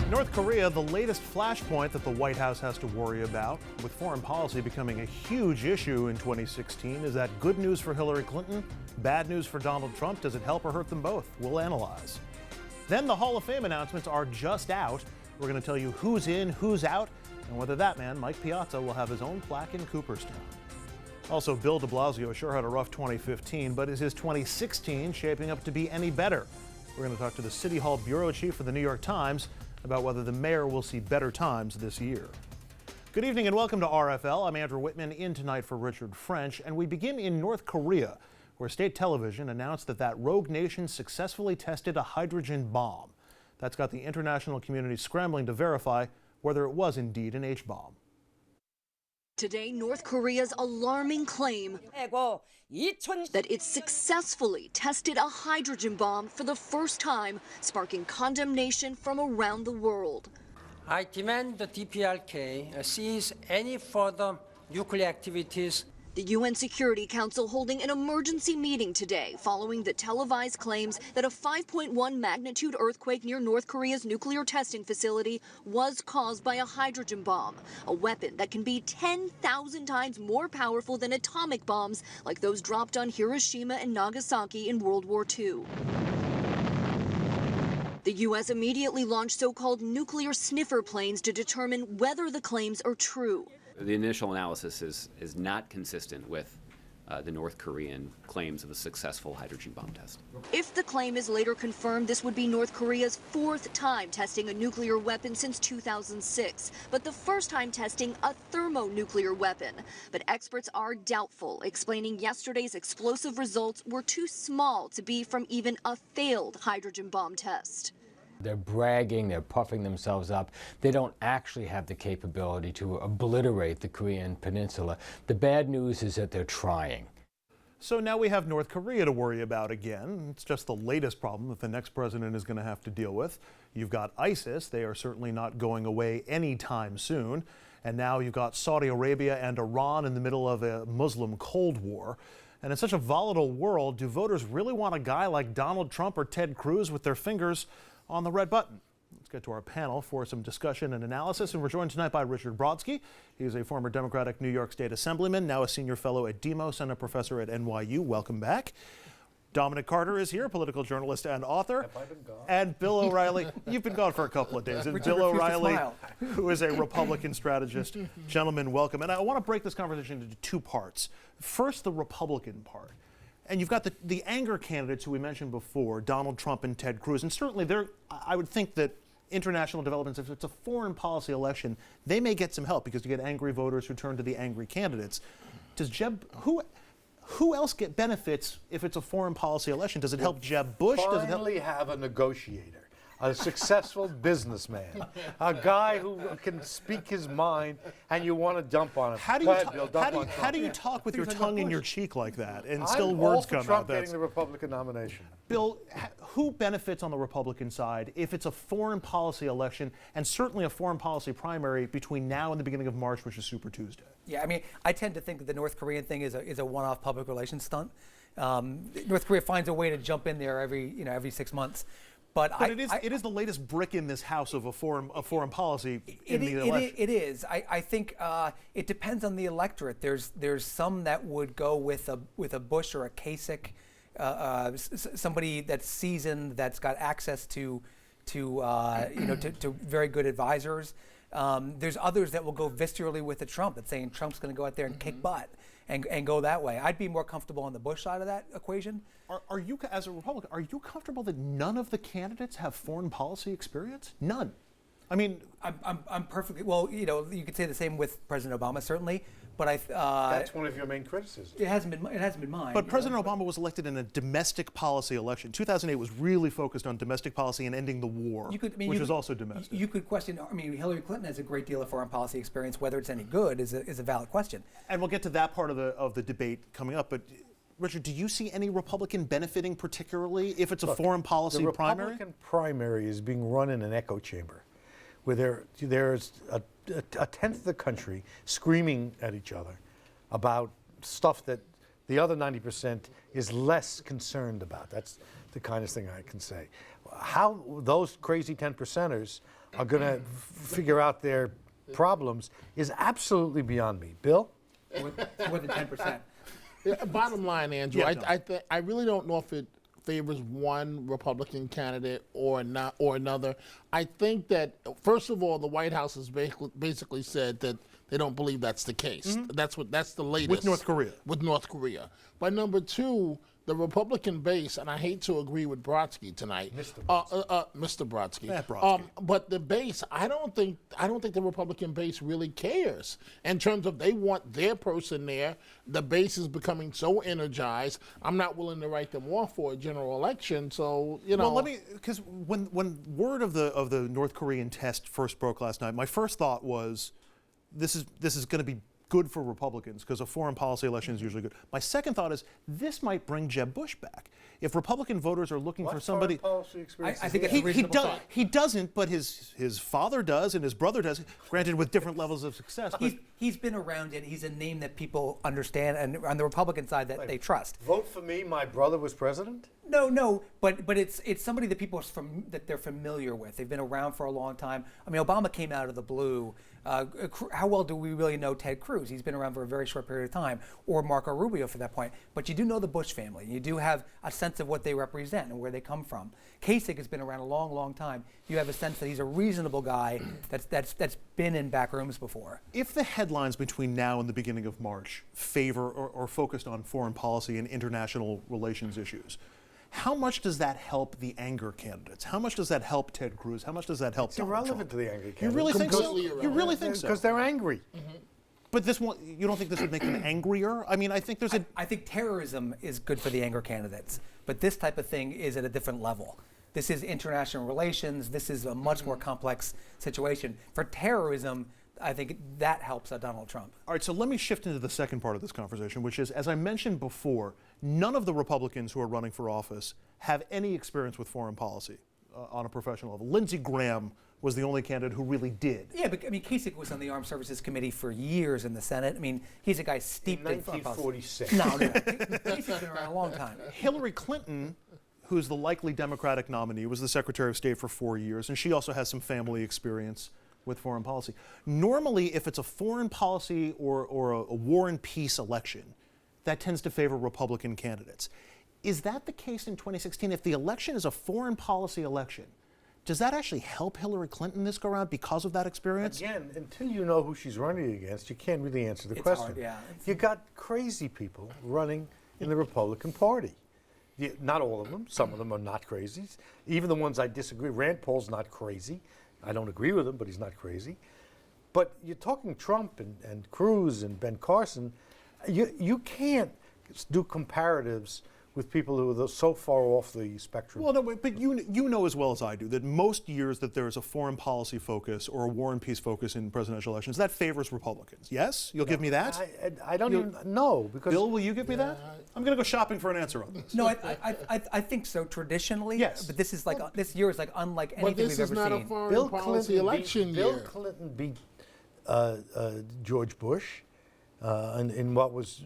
North Korea, the latest flashpoint that the White House has to worry about, with foreign policy becoming a huge issue in 2016. Is that good news for Hillary Clinton? Bad news for Donald Trump? Does it help or hurt them both? We'll analyze. Then the Hall of Fame announcements are just out. We're going to tell you who's in, who's out, and whether that man, Mike Piazza, will have his own plaque in Cooperstown. Also, Bill de Blasio sure had a rough 2015, but is his 2016 shaping up to be any better? We're going to talk to the City Hall bureau chief for the New York Times about whether the mayor will see better times this year. Good evening and welcome to RFL. I'm Andrew Whitman, in tonight for Richard French, and we begin in North Korea, where state television announced that rogue nation successfully tested a hydrogen bomb. That's got the international community scrambling to verify whether it was indeed an H-bomb. Today, North Korea's alarming claim that it successfully tested a hydrogen bomb for the first time, sparking condemnation from around the world. I demand the DPRK cease any further nuclear activities. The UN Security Council holding an emergency meeting today following the televised claims that a 5.1 magnitude earthquake near North Korea's nuclear testing facility was caused by a hydrogen bomb, a weapon that can be 10,000 times more powerful than atomic bombs like those dropped on Hiroshima and Nagasaki in World War II. The U.S. immediately launched so-called nuclear sniffer planes to determine whether the claims are true. The initial analysis is not consistent with the North Korean claims of a successful hydrogen bomb test. If the claim is later confirmed, this would be North Korea's fourth time testing a nuclear weapon since 2006, but the first time testing a thermonuclear weapon. But experts are doubtful, explaining yesterday's explosive results were too small to be from even a failed hydrogen bomb test. They're bragging, they're puffing themselves up. They don't actually have the capability to obliterate the Korean peninsula. The bad news is that they're trying. So now we have North Korea to worry about again. It's just the latest problem that the next president is going to have to deal with. You've got ISIS. They are certainly not going away anytime soon. And now you've got Saudi Arabia and Iran in the middle of a Muslim Cold War. And in such a volatile world, do voters really want a guy like Donald Trump or Ted Cruz with their fingers on the red button? Let's get to our panel for some discussion and analysis. And we're joined tonight by Richard Brodsky. He's a former Democratic New York State Assemblyman, now a senior fellow at Demos and a professor at NYU. Welcome back. Dominic Carter is here, political journalist and author. Have I been gone? And Bill O'Reilly. You've been gone for a couple of days. And Bill O'Reilly, who is a Republican strategist. Gentlemen, welcome. And I want to break this conversation into two parts. First, the Republican part. And you've got the anger candidates who we mentioned before, Donald Trump and Ted Cruz. And certainly I would think that international developments, if it's a foreign policy election, they may get some help because you get angry voters who turn to the angry candidates. Does who else get benefits if it's a foreign policy election? Does it help Jeb Bush? Does it finally have a negotiator, a successful businessman, a guy who can speak his mind, and you want to dump on him. How do you talk with your tongue in your cheek like that and still words come out? Trump getting the Republican nomination. Bill, who benefits on the Republican side if it's a foreign policy election, and certainly a foreign policy primary between now and the beginning of March, which is Super Tuesday? Yeah, I mean, I tend to think that the North Korean thing is a one-off public relations stunt. North Korea finds a way to jump in there every 6 months. But it is the latest brick in this house of a foreign policy in the election. It is. I think it depends on the electorate. There's some that would go with a Bush or a Kasich, somebody that's seasoned, that's got access to very good advisors. There's others that will go viscerally with the Trump, that's saying Trump's going to go out there and kick butt and go that way. I'd be more comfortable on the Bush side of that equation. Are you, as a Republican, are you comfortable that none of the candidates have foreign policy experience? None. I mean, I'm perfectly well. You could say the same with President Obama, certainly. But that's one of your main criticisms. It hasn't been mine. But President Obama was elected in a domestic policy election. 2008 was really focused on domestic policy and ending the war, which was also domestic. You could question. I mean, Hillary Clinton has a great deal of foreign policy experience. Whether it's any good is a valid question. And we'll get to that part of the debate coming up. But Richard, do you see any Republican benefiting particularly if it's a foreign policy primary? The Republican primary is being run in an echo chamber, where there's a tenth of the country screaming at each other about stuff that the other 90% is less concerned about. That's the kindest thing I can say. How those crazy 10%ers are going to figure out their problems is absolutely beyond me. Bill? More than 10%. Yeah, bottom line, Andrew, Yeah, I really don't know if it favors one Republican candidate or not or another. I think that first of all, the White House has basically said that they don't believe that's the case. That's the latest With North Korea. With North Korea. But number two, the Republican base, and I hate to agree with Brodsky tonight, Mr. Brodsky. Yeah, Brodsky. But the base, I don't think the Republican base really cares in terms of they want their person there. The base is becoming so energized. I'm not willing to write them off for a general election. So Well, let me, because when word of the North Korean test first broke last night, my first thought was, this is going to be good for Republicans because a foreign policy election is usually good. My second thought is this might bring Jeb Bush back. If Republican voters are looking for somebody, Policy experience I think it's a reasonable thought. he doesn't, but his father does and his brother does. Granted, with different levels of success. But He's been around it. He's a name that people understand, and on the Republican side that they trust. Vote for me, my brother was president? No, but it's somebody that people are that they're familiar with. They've been around for a long time. I mean, Obama came out of the blue. How well do we really know Ted Cruz? He's been around for a very short period of time, or Marco Rubio for that point. But you do know the Bush family. You do have a sense of what they represent and where they come from. Kasich has been around a long, long time. You have a sense that he's a reasonable guy that's been in back rooms before. if the headlines between now and the beginning of March favor or focused on foreign policy and international relations issues, how much does that help the anger candidates? How much does that help Ted Cruz? How much does that help It's Donald irrelevant Trump? to the angry You candidate. really think so? Completely You really think so? Because they're angry. But this one, you don't think this would make them angrier? I mean, I think there's a. I think terrorism is good for the anger candidates, but this type of thing is at a different level. This is international relations. This is a much more complex situation. For terrorism, I think that helps Donald Trump. All right, so let me shift into the second part of this conversation, which is, as I mentioned before, none of the Republicans who are running for office have any experience with foreign policy on a professional level. Lindsey Graham was the only candidate who really did. Yeah, but I mean, Kasich was on the Armed Services Committee for years in the Senate. I mean, he's a guy steeped in foreign policy. 1946. No. Kasich's been around a long time. Hillary Clinton, who's the likely Democratic nominee, was the Secretary of State for 4 years, and she also has some family experience with foreign policy. Normally, if it's a foreign policy or a war and peace election, that tends to favor Republican candidates. Is that the case in 2016? If the election is a foreign policy election, does that actually help Hillary Clinton this go around because of that experience? Again, until you know who she's running against, you can't really answer the It's question. hard, yeah. You got crazy people running in the Republican Party. Not all of them. Some of them are not crazy. Even the ones I disagree. Rand Paul's not crazy. I don't agree with him, but he's not crazy. But you're talking Trump and Cruz and Ben Carson. You can't do comparatives with people who are so far off the spectrum. Well, no, but you know as well as I do that most years that there is a foreign policy focus or a war and peace focus in presidential elections, that favors Republicans. Yes? You'll give me that? I don't even know because Bill, will you give me that? I'm going to go shopping for an answer on this. No, I think so traditionally. Yes. But this is like this year is like unlike anything But this we've is ever not seen. a foreign policy election year. Bill Clinton beat George Bush in what was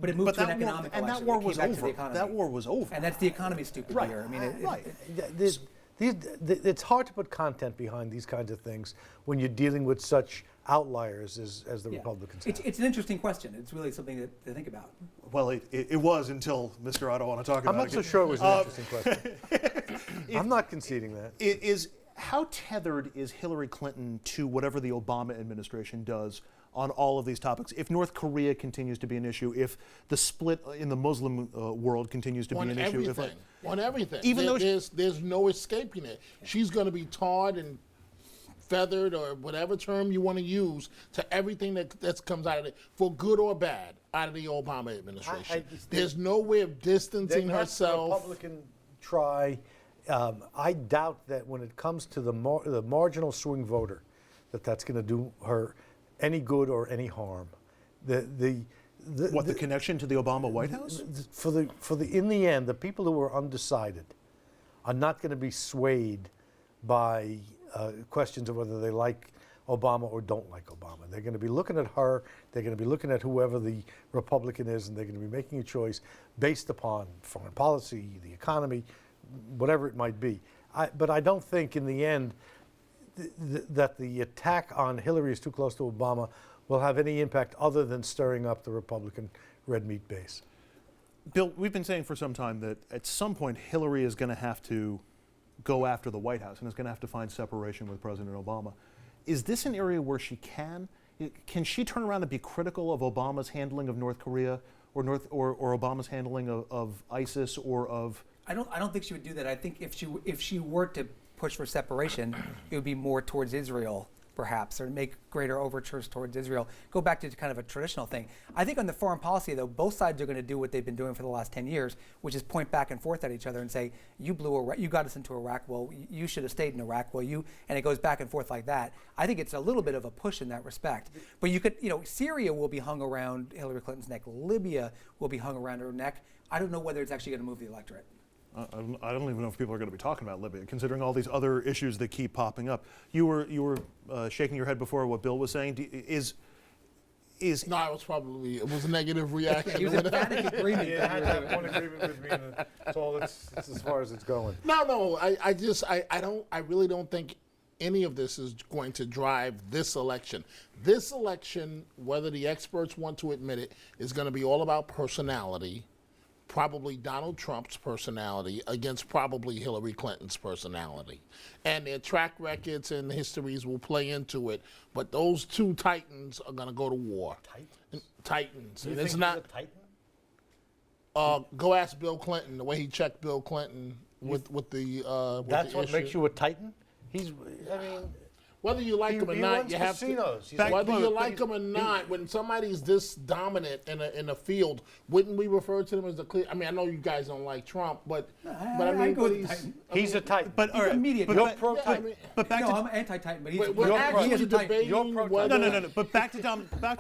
But it moved But to an that war, economic and that election. war It came was back to the over. economy. That war was over. And that's the economy stupid Right. here. I mean, Right. It's hard to put content behind these kinds of things when you're dealing with such outliers as the yeah. Republicans have. It's an interesting question. It's really something to think about. Well, it was until Mr. I don't want to talk about I'm it not so again. sure it was an interesting question. I'm not conceding that. How tethered is Hillary Clinton to whatever the Obama administration does on all of these topics? If North Korea continues to be an issue, if the split in the Muslim world continues to be On an issue, everything. On everything. Even though there's no escaping it. She's going to be tarred and feathered, or whatever term you want to use, to everything that comes out of it, for good or bad, out of the Obama administration. There's no way of distancing That's the herself. Republican try. I doubt that when it comes to the marginal swing voter, that's going to do her any good or any harm. The connection to the Obama White House? In the end, the people who are undecided are not going to be swayed by questions of whether they like Obama or don't like Obama. They're going to be looking at her, they're going to be looking at whoever the Republican is, and they're going to be making a choice based upon foreign policy, the economy, whatever it might be. But I don't think in the end the attack on Hillary is too close to Obama will have any impact other than stirring up the Republican red meat base. Bill, we've been saying for some time that at some point Hillary is going to have to go after the White House and is going to have to find separation with President Obama. Is this an area where she can? Can she turn around and be critical of Obama's handling of North Korea or Obama's handling of ISIS or of? I don't think she would do that. I think if she were to push for separation, it would be more towards Israel, perhaps, or make greater overtures towards Israel. Go back to kind of a traditional thing. I think on the foreign policy, though, both sides are going to do what they've been doing for the last 10 years, which is point back and forth at each other and say, you got us into Iraq, well, you should have stayed in Iraq, well, and it goes back and forth like that. I think it's a little bit of a push in that respect. But you could, Syria will be hung around Hillary Clinton's neck. Libya will be hung around her neck. I don't know whether it's actually going to move the electorate. I don't even know if people are going to be talking about Libya, considering all these other issues that keep popping up. You were shaking your head before what Bill was saying. No, it was a negative reaction. He was emphatic agreement. Yeah, I had that one agreement with me, and that's as far as it's going. No, I really don't think any of this is going to drive this election. This election, whether the experts want to admit it, is going to be all about personality. Probably Donald Trump's personality against probably Hillary Clinton's personality. And their track records and histories will play into it, but those two titans are going to go to war. Titans. You and think it's not he's a titan? Go ask Bill Clinton, the way he checked Bill Clinton with the That's what issue. makes you a titan? Whether you like him or not, you have casinos. to. Whether you like him or not, when somebody's this dominant in a field, wouldn't we refer to them as the clear? I mean, I know you guys don't like Trump, but I mean, he's a titan. But He's a media but back to I'm anti-Titan, but we're actually debating whether. no. But back to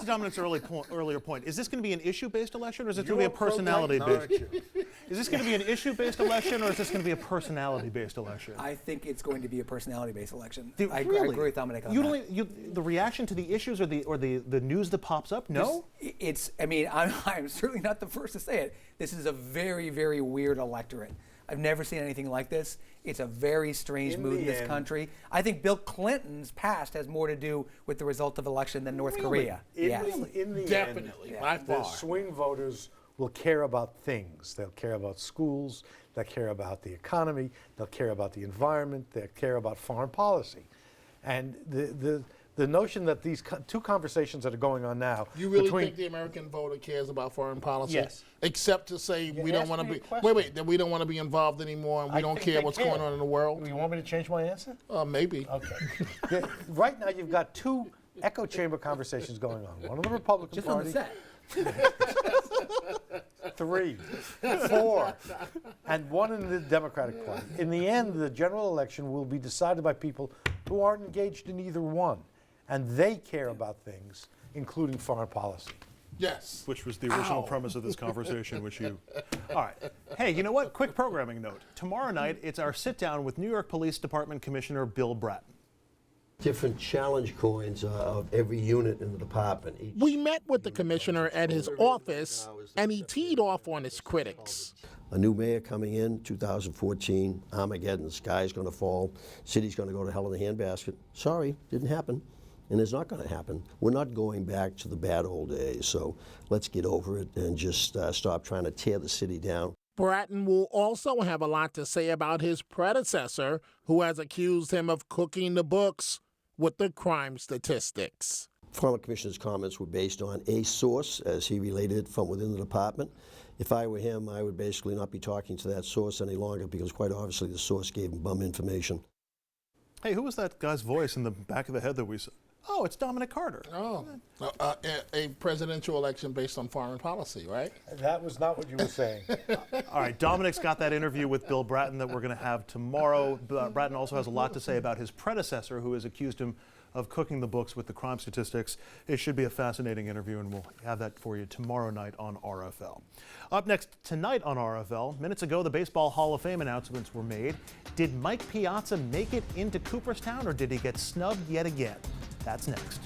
Dominic's earlier point. Is this going to be an issue-based election, or is it going to be a personality-based? Is this going to be an issue-based election, or is this going to be a personality-based election? I think it's going to be a personality-based election. I agree with Dominic on that. The reaction to the issues or the news that pops up? No? I'm certainly not the first to say it. This is a very, very weird electorate. I've never seen anything like this. It's a very strange mood in this country. I think Bill Clinton's past has more to do with the result of the election than North Korea. In the Definitely, end, by the far. swing voters will care about things. They'll care about schools. They'll care about the economy. They'll care about the environment. They'll care about foreign policy. And the notion that these two conversations that are going on now. You really think the American voter cares about foreign policy? Yes. Except to say we don't want to be. That we don't want to be involved anymore, and we don't care what's going on in the world. You want me to change my answer? Maybe. Okay. Right now, you've got two echo chamber conversations going on. One of the Republican Party. Just on the set. 3, 4, and 1 in the Democratic Party. In the end, the general election will be decided by people who aren't engaged in either one, and they care about things, including foreign policy. Yes. Which was the original premise of this conversation, which you... All right. Hey, you know what? Quick programming note. Tomorrow night, it's our sit-down with New York Police Department Commissioner Bill Bratton. Different challenge coins of every unit in the department. We met with the commissioner at his office, and he teed off on his critics. A new mayor coming in, 2014, Armageddon, the sky's going to fall, city's going to go to hell in a handbasket. Sorry, didn't happen, and it's not going to happen. We're not going back to the bad old days, so let's get over it and just stop trying to tear the city down. Bratton will also have a lot to say about his predecessor, who has accused him of cooking the books with the crime statistics. Former commissioner's comments were based on a source, as he related from within the department. If I were him, I would basically not be talking to that source any longer because quite obviously the source gave him bum information. Hey, who was that guy's voice in the back of the head that we saw? Oh, it's Dominic Carter. Oh, a presidential election based on foreign policy, right? That was not what you were saying. All right, Dominic's got that interview with Bill Bratton that we're going to have tomorrow. Bratton also has a lot to say about his predecessor, who has accused him of cooking the books with the crime statistics. It should be a fascinating interview, and we'll have that for you tomorrow night on RFL. Up next tonight on RFL, minutes ago, the Baseball Hall of Fame announcements were made. Did Mike Piazza make it into Cooperstown, or did he get snubbed yet again? That's next.